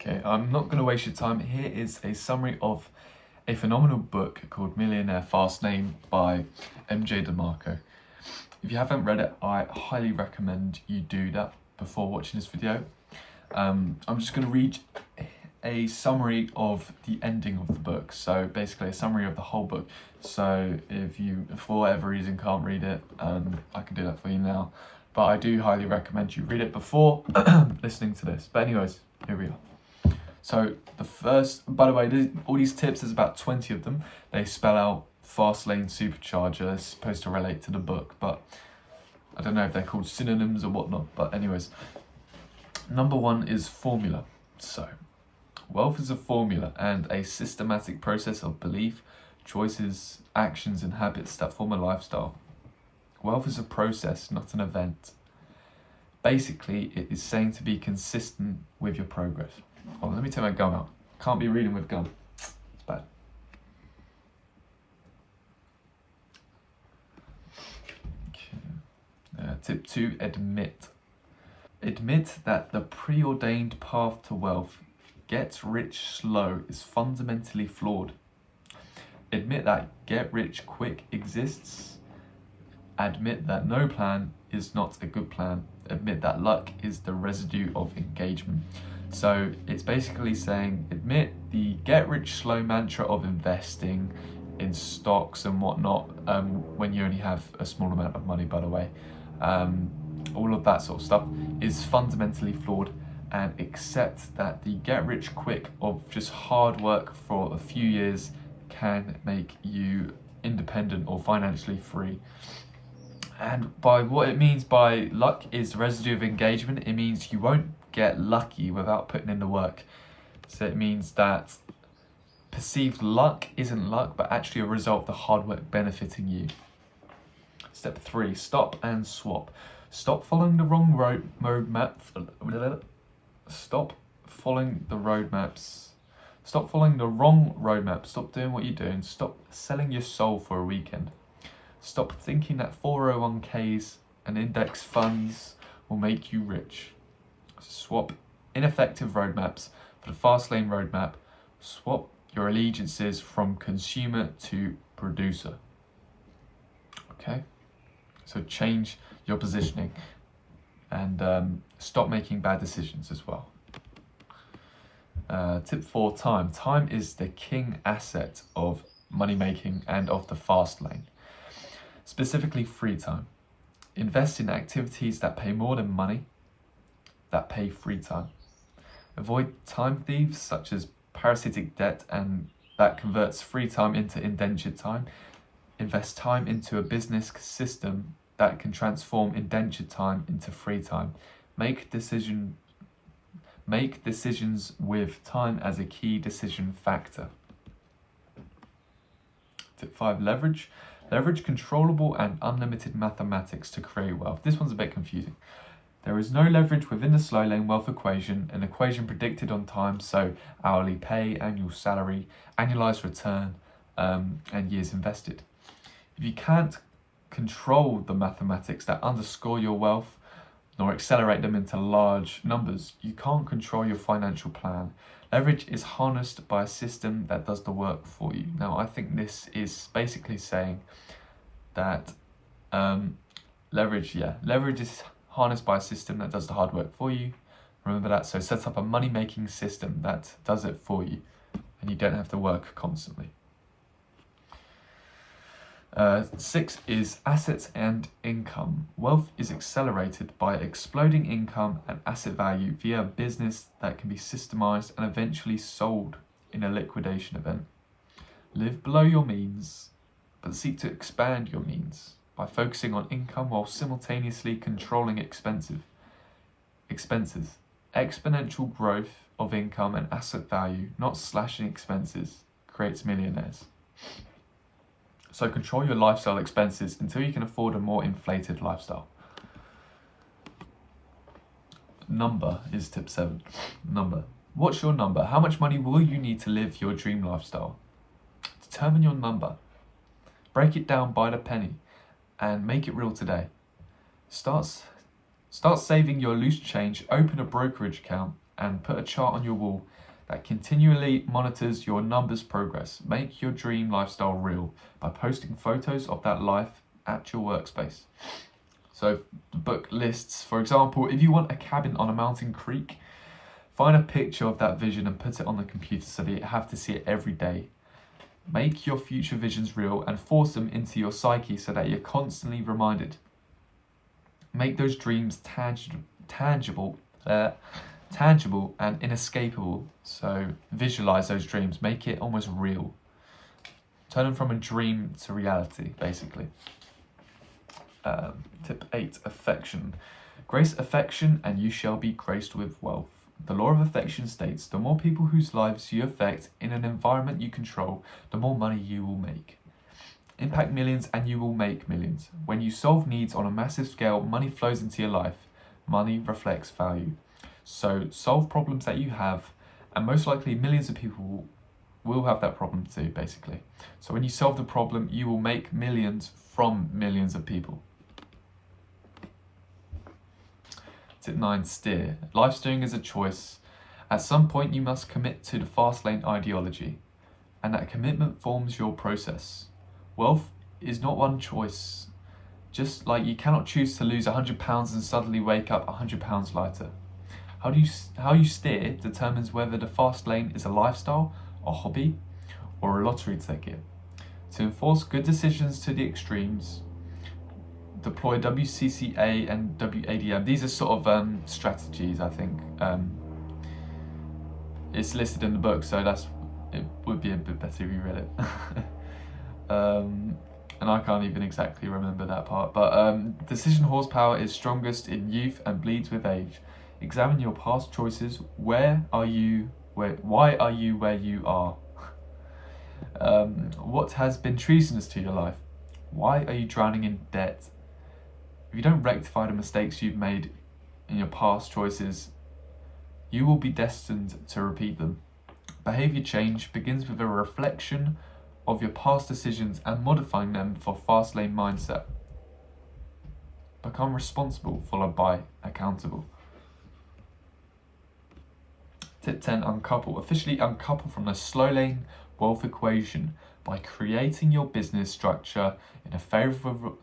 Okay, I'm not going to waste your time. Here is a summary of a phenomenal book called Millionaire, Fastlane by MJ DeMarco. If you haven't read it, I highly recommend you do that before watching this video. I'm just going to read a summary of the ending of the book. So basically a summary of the whole book. So if you, for whatever reason, can't read it, I can do that for you now. But I do highly recommend you read it before listening to this. But anyways, here we are. So the first, by the way, all these tips, there's about 20 of them. They spell out Fastlane, Supercharger. It's supposed to relate to the book, but I don't know if they're called synonyms or whatnot. But anyways, number one is formula. So wealth is a formula and a systematic process of belief, choices, actions, and habits that form a lifestyle. Wealth is a process, not an event. Basically, it is saying to be consistent with your progress. Oh, let me take my gum out. Can't be reading with gum. It's bad. Okay. Tip 2, admit. Admit that the preordained path to wealth, get rich slow, is fundamentally flawed. Admit that get rich quick exists. Admit that no plan is not a good plan. Admit that luck is the residue of engagement. So it's basically saying, admit the get rich slow mantra of investing in stocks and whatnot, when you only have a small amount of money, by the way. All of that sort of stuff is fundamentally flawed, and accept that the get rich quick of just hard work for a few years can make you independent or financially free. And by what it means by luck is the residue of engagement, it means you won't get lucky without putting in the work. So it means that perceived luck isn't luck, but actually a result of the hard work benefiting you. Step 3, stop and swap. Stop following the wrong roadmap. Stop following the roadmaps. Stop following the wrong roadmap. Stop doing what you're doing. Stop selling your soul for a weekend. Stop thinking that 401ks and index funds will make you rich. Swap ineffective roadmaps for the Fastlane roadmap. Swap your allegiances from consumer to producer. Okay? So change your positioning and stop making bad decisions as well. Tip 4, time. Time is the king asset of money making and of the fast lane. Specifically free time. Invest in activities that pay more than money, that pay free time. Avoid time thieves such as parasitic debt and that converts free time into indentured time. Invest time into a business system that can transform indentured time into free time. Make decisions with time as a key decision factor. Tip 5, leverage. Leverage controllable and unlimited mathematics to create wealth. This one's a bit confusing. There is no leverage within the slow lane wealth equation, an equation predicted on time, so hourly pay, annual salary, annualized return, and years invested. If you can't control the mathematics that underscore your wealth, nor accelerate them into large numbers, you can't control your financial plan. Leverage is harnessed by a system that does the work for you. Now, I think this is basically saying that leverage is harnessed by a system that does the hard work for you. Remember that. So set up a money-making system that does it for you, and you don't have to work constantly. 6 is assets and income. Wealth is accelerated by exploding income and asset value via a business that can be systemized and eventually sold in a liquidation event. Live below your means, but seek to expand your means by focusing on income while simultaneously controlling expenses. Exponential growth of income and asset value, not slashing expenses, creates millionaires. So control your lifestyle expenses until you can afford a more inflated lifestyle. Number is tip 7. Number. What's your number? How much money will you need to live your dream lifestyle? Determine your number. Break it down by the penny and make it real today. Start saving your loose change, open a brokerage account, and put a chart on your wall that continually monitors your numbers progress. Make your dream lifestyle real by posting photos of that life at your workspace. So the book lists, for example, if you want a cabin on a mountain creek, find a picture of that vision and put it on the computer so that you have to see it every day. Make your future visions real and force them into your psyche so that you're constantly reminded. Make those dreams tangible and inescapable. So visualize those dreams, make it almost real. Turn them from a dream to reality, basically. Tip 8, affection. Grace affection and you shall be graced with wealth. The law of affection states, the more people whose lives you affect in an environment you control, the more money you will make. Impact millions and you will make millions. When you solve needs on a massive scale, money flows into your life. Money reflects value. So solve problems that you have, and most likely millions of people will have that problem too, basically. So when you solve the problem, you will make millions from millions of people. Tip 9, steer. Life steering is a choice. At some point you must commit to the Fastlane ideology, and that commitment forms your process. Wealth is not one choice. Just like you cannot choose to lose 100 pounds and suddenly wake up 100 pounds lighter. How you steer determines whether the fast lane is a lifestyle, a hobby, or a lottery ticket. To enforce good decisions to the extremes, deploy WCCA and WADM. These are sort of strategies, I think. It's listed in the book, so it would be a bit better if you read it. And I can't even exactly remember that part. But decision horsepower is strongest in youth and bleeds with age. Examine your past choices. Why are you where you are? What has been treasonous to your life? Why are you drowning in debt? If you don't rectify the mistakes you've made in your past choices, you will be destined to repeat them. Behavior change begins with a reflection of your past decisions and modifying them for Fastlane mindset. Become responsible, followed by accountable. Tip 10, uncouple. Officially uncouple from the slow lane wealth equation by creating your business structure in a favorable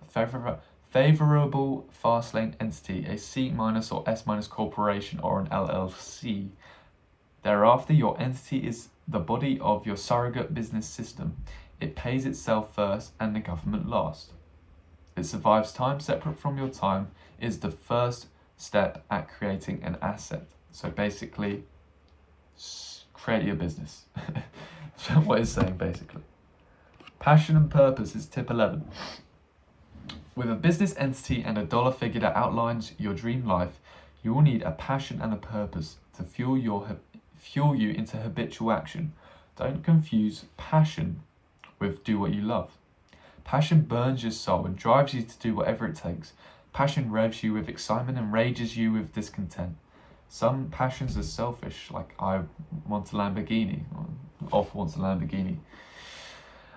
fast lane entity, a C- or S- corporation, or an LLC. Thereafter, your entity is the body of your surrogate business system. It pays itself first and the government last. It survives time separate from your time, is the first step at creating an asset. So basically, create your business. That's what it's saying, basically. Passion and purpose is tip 11. With a business entity and a dollar figure that outlines your dream life, you will need a passion and a purpose to fuel you into habitual action. Don't confuse passion with do what you love. Passion burns your soul and drives you to do whatever it takes. Passion revs you with excitement and rages you with discontent. Some passions are selfish, like I want a Lamborghini, or Off wants a Lamborghini.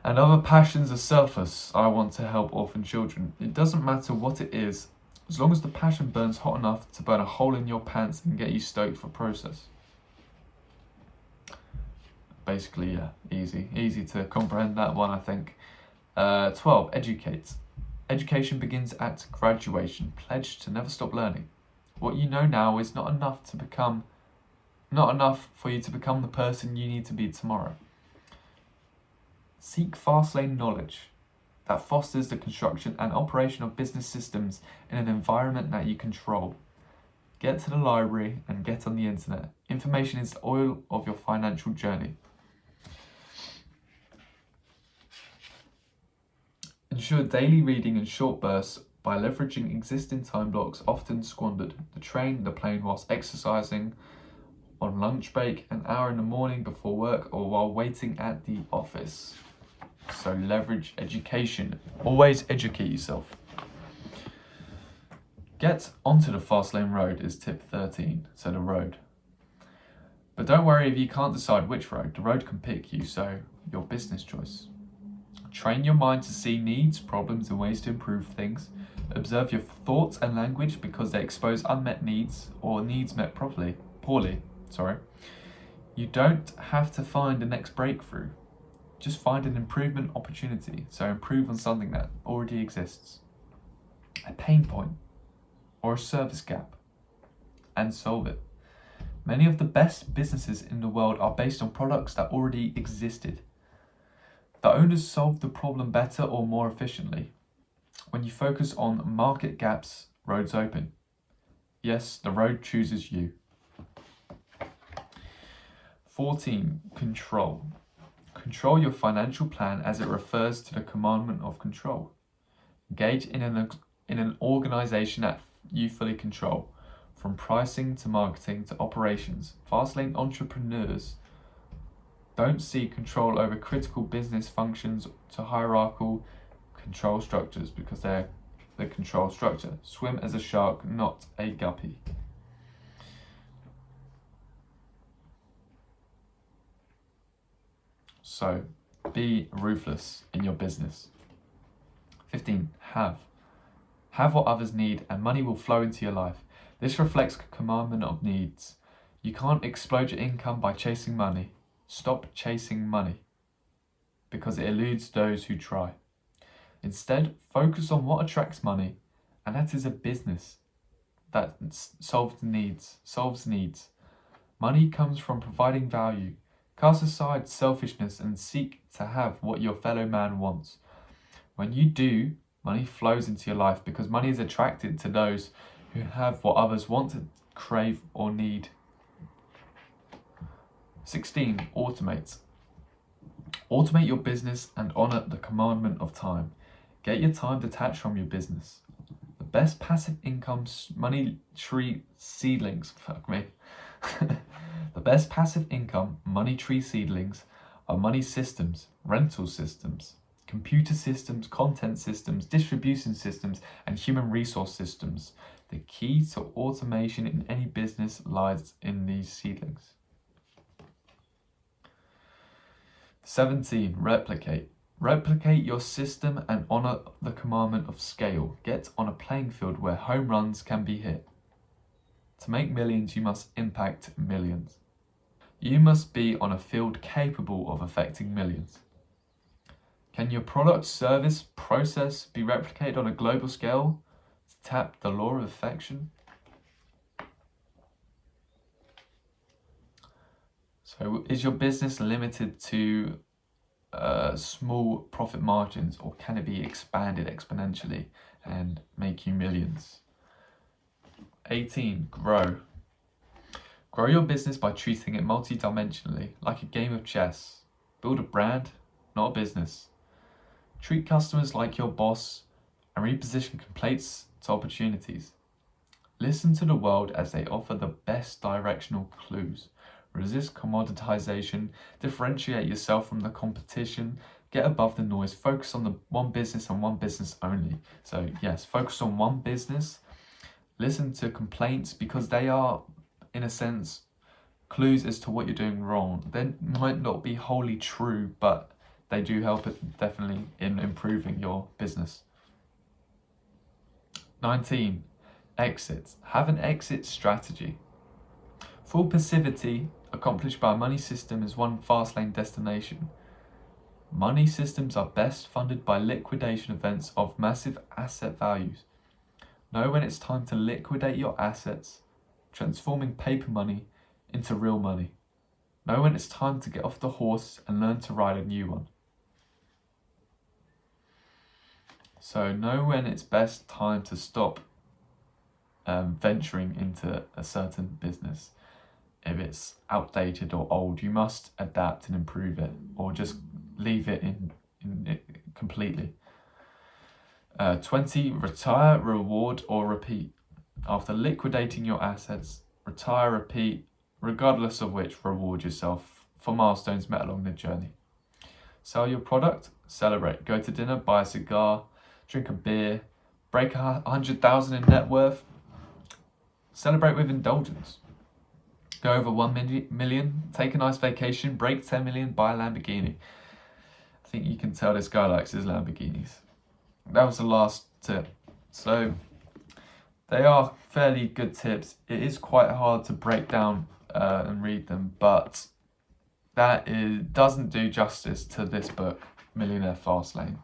And other passions are selfless. I want to help orphan children. It doesn't matter what it is, as long as the passion burns hot enough to burn a hole in your pants and get you stoked for process. Basically, yeah, easy to comprehend that one, I think. 12, educate. Education begins at graduation. Pledge to never stop learning. What you know now is not enough for you to become the person you need to be tomorrow. Seek Fastlane knowledge that fosters the construction and operation of business systems in an environment that you control. Get to the library and get on the internet. Information is the oil of your financial journey. Ensure daily reading in short bursts by leveraging existing time blocks often squandered. The train, the plane, whilst exercising, on lunch break, an hour in the morning before work, or while waiting at the office. So leverage education. Always educate yourself. Get onto the fast lane road is tip 13. So the road. But don't worry if you can't decide which road. The road can pick you, so your business choice. Train your mind to see needs, problems, and ways to improve things. Observe your thoughts and language because they expose unmet needs or needs met poorly. You don't have to find the next breakthrough. Just find an improvement opportunity. So improve on something that already exists, a pain point or a service gap, and solve it. Many of the best businesses in the world are based on products that already existed. The owners solved the problem better or more efficiently. When you focus on market gaps, roads open. Yes, the road chooses you. 14. Control. Control your financial plan as it refers to the commandment of control. Engage in an organization that you fully control, from pricing to marketing to operations. Fastlane entrepreneurs don't see control over critical business functions to hierarchical control structures because they're the control structure. Swim as a shark, not a guppy. So, be ruthless in your business. 15. Have what others need and money will flow into your life. This reflects commandment of needs. You can't explode your income by chasing money. Stop chasing money because it eludes those who try. Instead, focus on what attracts money, and that is a business that solves needs. Money comes from providing value. Cast aside selfishness and seek to have what your fellow man wants. When you do, money flows into your life because money is attracted to those who have what others want, crave, or need. 16. Automate. Automate your business and honor the commandment of time. Get your time detached from your business. The best passive income money tree seedlings, The best passive income money tree seedlings are money systems, rental systems, computer systems, content systems, distribution systems, and human resource systems. The key to automation in any business lies in these seedlings. 17. Replicate. Replicate your system and honor the commandment of scale. Get on a playing field where home runs can be hit. To make millions, you must impact millions. You must be on a field capable of affecting millions. Can your product, service, process be replicated on a global scale to tap the law of affection? So is your business limited to small profit margins, or can it be expanded exponentially and make you millions? 18. Grow. Grow your business by treating it multidimensionally, like a game of chess. Build a brand, not a business. Treat customers like your boss and reposition complaints to opportunities. Listen to the world as they offer the best directional clues. Resist commoditization, differentiate yourself from the competition, get above the noise, focus on the one business and one business only. So yes, focus on one business, listen to complaints because they are, in a sense, clues as to what you're doing wrong. They might not be wholly true, but they do help it definitely in improving your business. 19. Exit. Have an exit strategy. Full passivity accomplished by a money system is one Fastlane destination. Money systems are best funded by liquidation events of massive asset values. Know when it's time to liquidate your assets, transforming paper money into real money. Know when it's time to get off the horse and learn to ride a new one. So know when it's best time to stop venturing into a certain business. If it's outdated or old, you must adapt and improve it, or just leave it in completely. 20. Retire, reward, or repeat. After liquidating your assets, retire, repeat, regardless of which, reward yourself for milestones met along the journey. Sell your product, celebrate. Go to dinner, buy a cigar, drink a beer, break 100,000 in net worth, celebrate with indulgence. Go over 1 million, take a nice vacation, break 10 million, buy a Lamborghini. I think you can tell this guy likes his Lamborghinis. That was the last tip. So they are fairly good tips. It is quite hard to break down and read them, but doesn't do justice to this book, Millionaire Fastlane.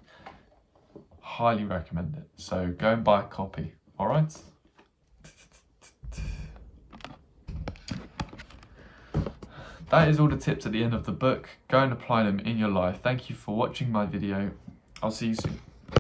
Highly recommend it. So go and buy a copy. All right. That is all the tips at the end of the book. Go and apply them in your life. Thank you for watching my video. I'll see you soon.